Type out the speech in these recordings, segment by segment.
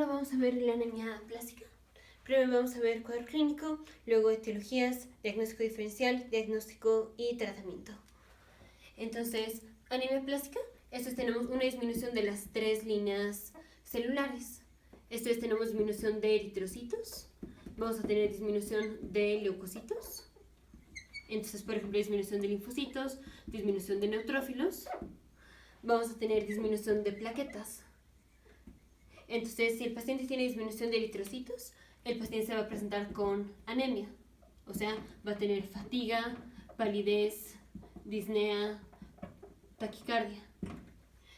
ahora vamos a ver la anemia plástica. Primero vamos a ver cuadro clínico, luego etiologías, diagnóstico diferencial, diagnóstico y tratamiento. Entonces, anemia plástica, tenemos una disminución de las 3 líneas celulares. Tenemos disminución de eritrocitos, vamos a tener disminución de leucocitos. Entonces, por ejemplo, disminución de linfocitos, disminución de neutrófilos. Vamos a tener disminución de plaquetas. Entonces, si el paciente tiene disminución de eritrocitos, el paciente se va a presentar con anemia. O sea, va a tener fatiga, palidez, disnea, taquicardia.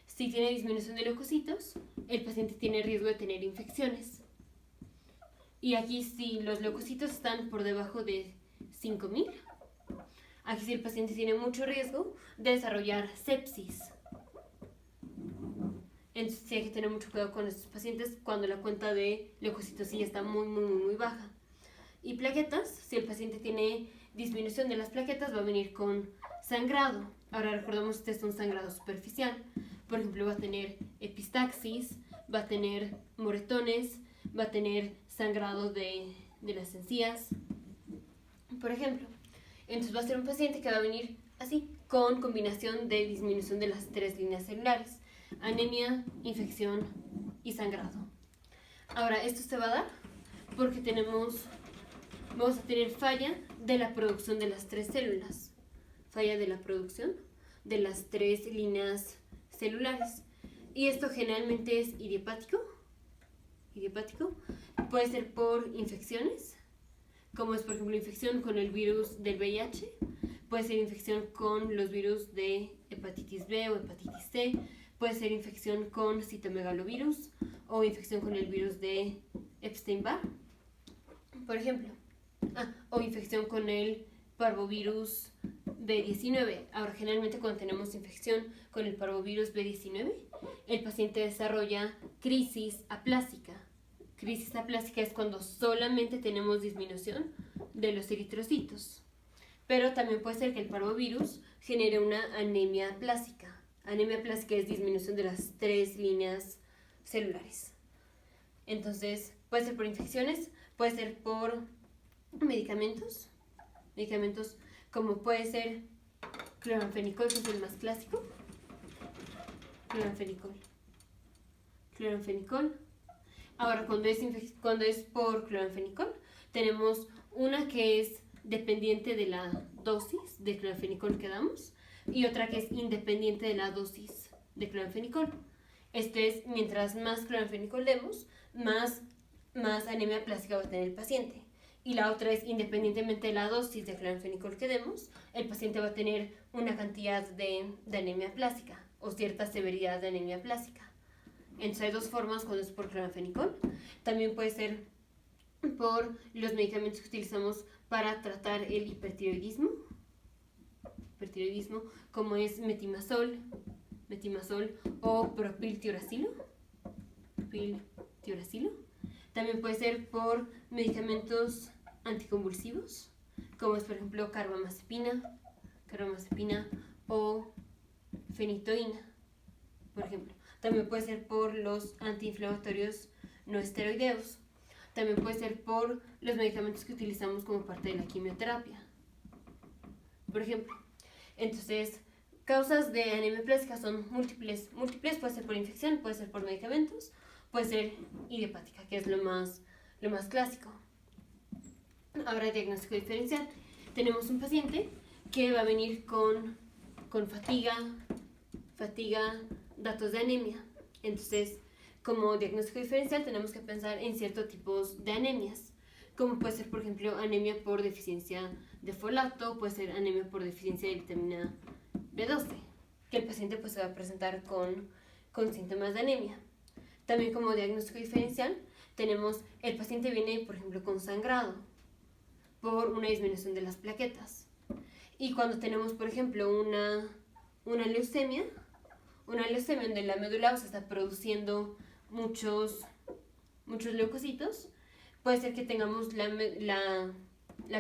Si tiene disminución de leucocitos, el paciente tiene riesgo de tener infecciones. Y aquí si los leucocitos están por debajo de 5000, aquí sí el paciente tiene mucho riesgo de desarrollar sepsis. Entonces sí hay que tener mucho cuidado con estos pacientes cuando la cuenta de leucocitos sí está muy baja. Y plaquetas, si el paciente tiene disminución de las plaquetas, va a venir con sangrado. Ahora recordemos que este es un sangrado superficial. Por ejemplo, va a tener epistaxis, va a tener moretones, va a tener sangrado de las encías, por ejemplo. Entonces va a ser un paciente que va a venir así, con combinación de disminución de las 3 líneas celulares: anemia, infección y sangrado. Ahora, esto se va a dar porque vamos a tener falla de la producción de las 3 células. Falla de la producción de las 3 líneas celulares. Y esto generalmente es idiopático. Puede ser por infecciones, como es por ejemplo infección con el virus del VIH. Puede ser infección con los virus de hepatitis B o hepatitis C. Puede ser infección con citomegalovirus o infección con el virus de Epstein-Barr, por ejemplo. O infección con el parvovirus B19. Ahora, generalmente cuando tenemos infección con el parvovirus B19, el paciente desarrolla crisis aplásica. Crisis aplásica es cuando solamente tenemos disminución de los eritrocitos. Pero también puede ser que el parvovirus genere una anemia plástica. Anemia plástica es disminución de las 3 líneas celulares. Entonces, puede ser por infecciones, puede ser por medicamentos como puede ser cloranfenicol, que es el más clásico. Cloranfenicol. Ahora, cuando es por cloranfenicol, tenemos una que es dependiente de la dosis de cloranfenicol que damos y otra que es independiente de la dosis de cloranfenicol. Esto es, mientras más cloranfenicol demos, más anemia plástica va a tener el paciente. Y la otra es, independientemente de la dosis de cloranfenicol que demos, el paciente va a tener una cantidad de anemia plástica o cierta severidad de anemia plástica. Entonces hay 2 formas cuando es por cloranfenicol. También puede ser por los medicamentos que utilizamos para tratar el hipertiroidismo, como es metimazol o propiltiuracilo. También puede ser por medicamentos anticonvulsivos, como es por ejemplo carbamazepina o fenitoína, por ejemplo. También puede ser por los antiinflamatorios no esteroideos. También puede ser por los medicamentos que utilizamos como parte de la quimioterapia, por ejemplo. Entonces, causas de anemia plástica son múltiples. Puede ser por infección, puede ser por medicamentos, puede ser idiopática, que es lo más clásico. Ahora, diagnóstico diferencial. Tenemos un paciente que va a venir con fatiga, datos de anemia. Entonces, como diagnóstico diferencial tenemos que pensar en ciertos tipos de anemias, como puede ser por ejemplo anemia por deficiencia de folato, puede ser anemia por deficiencia de vitamina B12, que el paciente pues se va a presentar con síntomas de anemia. También como diagnóstico diferencial tenemos el paciente viene por ejemplo con sangrado por una disminución de las plaquetas. Y cuando tenemos por ejemplo una leucemia donde la médula ósea está produciendo muchos leucocitos, puede ser que tengamos la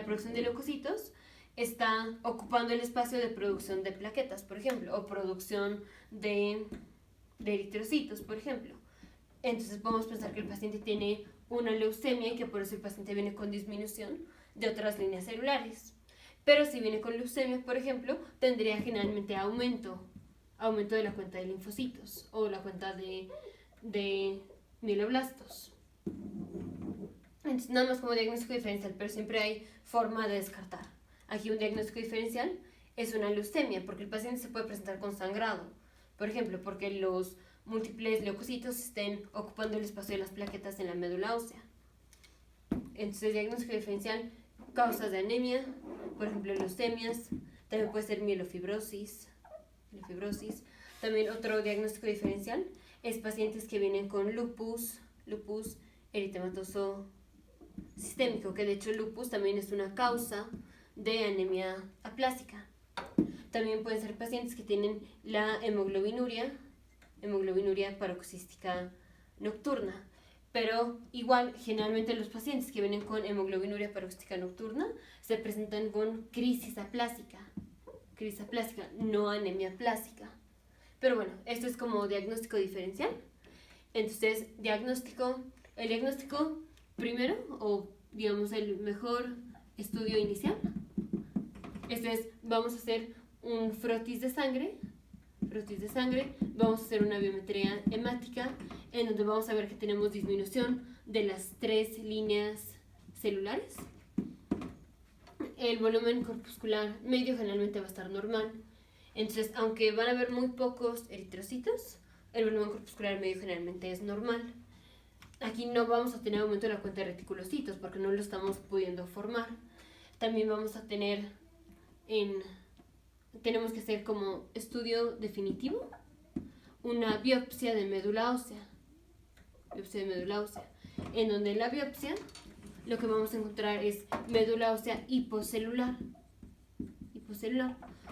producción de leucocitos está ocupando el espacio de producción de plaquetas, por ejemplo, o producción de eritrocitos, por ejemplo. Entonces podemos pensar que el paciente tiene una leucemia y que por eso el paciente viene con disminución de otras líneas celulares. Pero si viene con leucemia, por ejemplo, tendría generalmente aumento de la cuenta de linfocitos o la cuenta de mieloblastos. Entonces, nada más como diagnóstico diferencial, pero siempre hay forma de descartar. Aquí un diagnóstico diferencial es una leucemia, porque el paciente se puede presentar con sangrado, por ejemplo, porque los múltiples leucocitos estén ocupando el espacio de las plaquetas en la médula ósea. Entonces, diagnóstico diferencial, causas de anemia, por ejemplo, leucemias, también puede ser mielofibrosis. También otro diagnóstico diferencial es pacientes que vienen con lupus eritematoso sistémico, que de hecho el lupus también es una causa de anemia aplásica. También pueden ser pacientes que tienen la hemoglobinuria paroxística nocturna. Pero igual, generalmente los pacientes que vienen con hemoglobinuria paroxística nocturna se presentan con crisis aplásica, no anemia aplásica. Pero bueno, esto es como diagnóstico diferencial. Entonces, el diagnóstico primero, o digamos el mejor estudio inicial, vamos a hacer un frotis de sangre, vamos a hacer una biometría hemática en donde vamos a ver que tenemos disminución de las 3 líneas celulares. El volumen corpuscular medio generalmente va a estar normal. Entonces, aunque van a haber muy pocos eritrocitos, el volumen corpuscular medio generalmente es normal. Aquí no vamos a tener aumento de la cuenta de reticulocitos porque no lo estamos pudiendo formar. También vamos a tener tenemos que hacer como estudio definitivo una biopsia de médula ósea, en donde en la biopsia lo que vamos a encontrar es médula ósea hipocelular.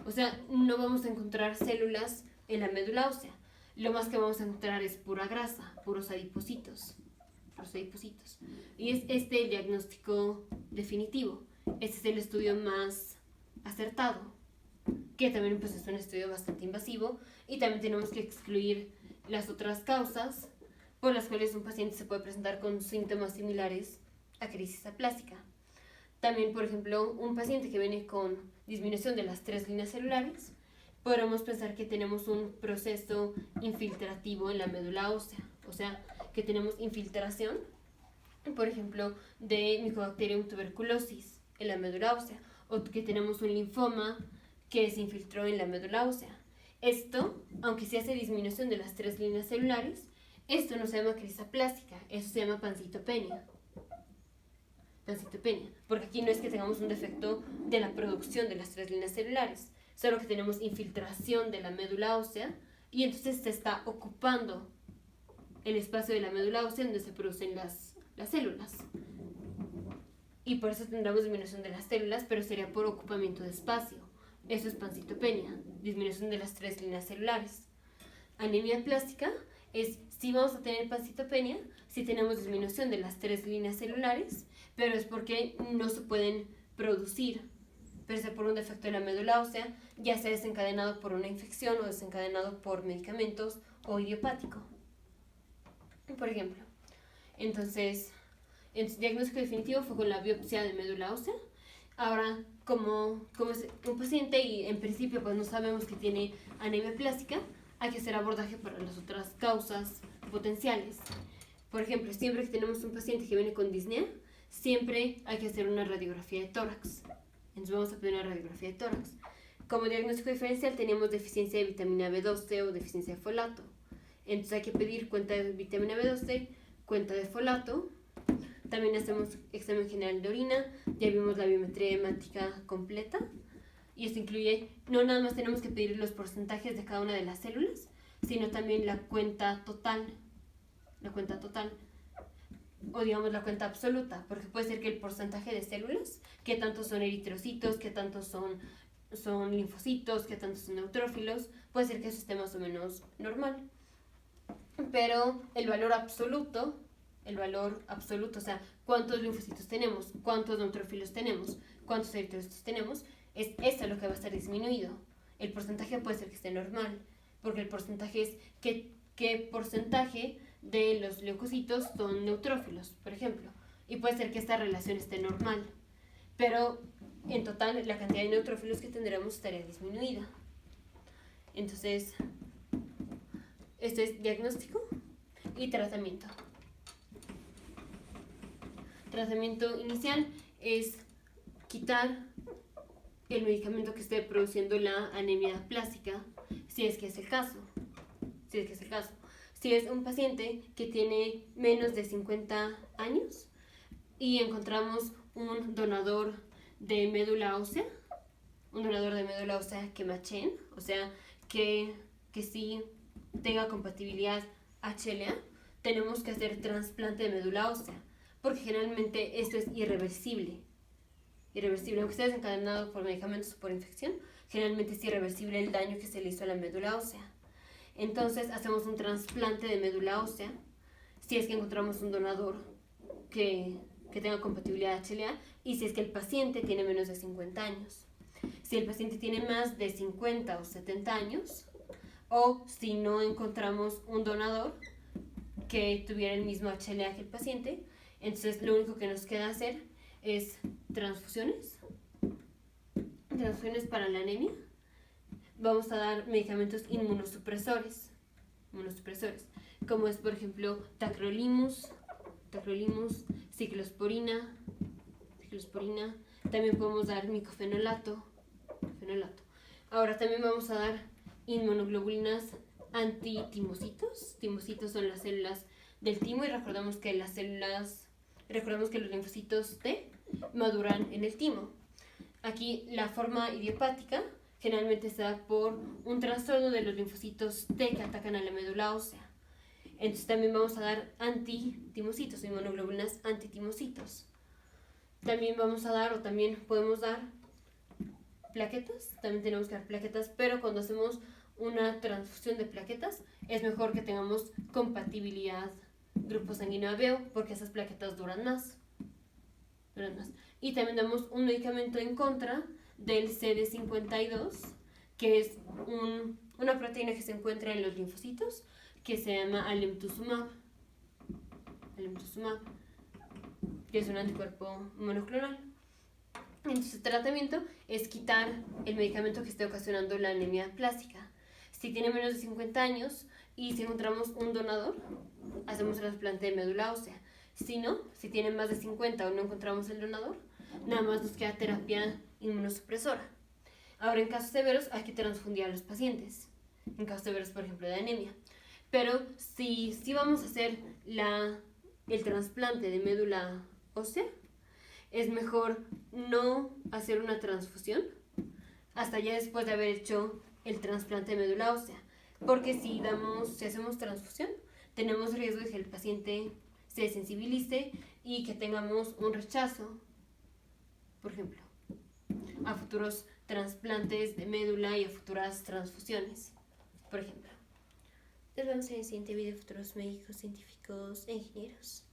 O sea, no vamos a encontrar células en la médula ósea. Lo más que vamos a encontrar es pura grasa, puros adipocitos. Y es este el diagnóstico definitivo. Este es el estudio más acertado, que también pues, es un estudio bastante invasivo, y también tenemos que excluir las otras causas por las cuales un paciente se puede presentar con síntomas similares a crisis aplásica. También, por ejemplo, un paciente que viene con disminución de las 3 líneas celulares, podemos pensar que tenemos un proceso infiltrativo en la médula ósea, o sea, que tenemos infiltración, por ejemplo, de Mycobacterium tuberculosis en la médula ósea, o que tenemos un linfoma que se infiltró en la médula ósea. Esto, aunque se hace disminución de las 3 líneas celulares, esto no se llama crisis aplásica, eso se llama pancitopenia, porque aquí no es que tengamos un defecto de la producción de las 3 líneas celulares, solo que tenemos infiltración de la médula ósea y entonces se está ocupando el espacio de la médula ósea donde se producen las células. Y por eso tendremos disminución de las células, pero sería por ocupamiento de espacio. Eso es pancitopenia, disminución de las 3 líneas celulares. Anemia aplásica es si vamos a tener pancitopenia, si tenemos disminución de las 3 líneas celulares, pero es porque no se pueden producir, pero es por un defecto de la médula ósea, ya sea desencadenado por una infección o desencadenado por medicamentos o idiopático, por ejemplo. Entonces, el diagnóstico definitivo fue con la biopsia de médula ósea. Ahora, como es un paciente y en principio pues no sabemos que tiene anemia plástica, hay que hacer abordaje para las otras causas potenciales. Por ejemplo, siempre que tenemos un paciente que viene con disnea, siempre hay que hacer una radiografía de tórax. Entonces vamos a pedir una radiografía de tórax. Como diagnóstico diferencial tenemos deficiencia de vitamina B12 o deficiencia de folato. Entonces hay que pedir cuenta de vitamina B12, cuenta de folato. También hacemos examen general de orina, ya vimos la biometría hemática completa. Y esto incluye, no nada más tenemos que pedir los porcentajes de cada una de las células, sino también la cuenta total. O digamos la cuenta absoluta, porque puede ser que el porcentaje de células, qué tantos son eritrocitos, qué tantos son linfocitos, qué tantos son neutrófilos, puede ser que eso esté más o menos normal. Pero el valor absoluto, o sea, cuántos linfocitos tenemos, cuántos neutrófilos tenemos, cuántos eritrocitos tenemos, es esto lo que va a estar disminuido. El porcentaje puede ser que esté normal, porque el porcentaje es qué porcentaje de los leucocitos son neutrófilos, por ejemplo, y puede ser que esta relación esté normal, pero en total la cantidad de neutrófilos que tendremos estaría disminuida. Entonces, esto es diagnóstico y tratamiento. Tratamiento inicial es quitar el medicamento que esté produciendo la anemia plástica, si es que es el caso. Si es un paciente que tiene menos de 50 años y encontramos un donador de médula ósea, que macheen, o sea, que sí tenga compatibilidad HLA, tenemos que hacer trasplante de médula ósea, porque generalmente esto es irreversible, aunque sea desencadenado por medicamentos o por infección, generalmente es irreversible el daño que se le hizo a la médula ósea. Entonces hacemos un trasplante de médula ósea si es que encontramos un donador que tenga compatibilidad HLA y si es que el paciente tiene menos de 50 años. Si el paciente tiene más de 50 o 70 años, o si no encontramos un donador que tuviera el mismo HLA que el paciente, entonces lo único que nos queda hacer es transfusiones para la anemia. Vamos a dar medicamentos inmunosupresores, como es por ejemplo tacrolimus, ciclosporina. También podemos dar micofenolato. Ahora también vamos a dar inmunoglobulinas antitimocitos. Timocitos son las células del timo y recordamos que los linfocitos T maduran en el timo. Aquí la forma idiopática generalmente se da por un trastorno de los linfocitos T que atacan a la médula ósea. Entonces también vamos a dar antitimocitos, inmunoglobulinas antitimocitos. También podemos dar plaquetas, también tenemos que dar plaquetas, pero cuando hacemos una transfusión de plaquetas es mejor que tengamos compatibilidad grupo sanguíneo AB porque esas plaquetas duran más. Y también damos un medicamento en contra del CD52, que es una proteína que se encuentra en los linfocitos, que se llama alemtuzumab, que es un anticuerpo monoclonal. Entonces el tratamiento es quitar el medicamento que esté ocasionando la anemia plástica. Si tiene menos de 50 años y si encontramos un donador, hacemos trasplante de médula ósea. Si no, si tiene más de 50 o no encontramos el donador, nada más nos queda terapia inmunosupresora. Ahora, en casos severos hay que transfundir a los pacientes, en casos severos, por ejemplo, de anemia. Pero si vamos a hacer el trasplante de médula ósea, es mejor no hacer una transfusión hasta ya después de haber hecho el trasplante de médula ósea, porque si hacemos transfusión, tenemos riesgo de que el paciente se sensibilice y que tengamos un rechazo, por ejemplo, a futuros trasplantes de médula y a futuras transfusiones, por ejemplo. Nos vemos en el siguiente video, futuros médicos, científicos e ingenieros.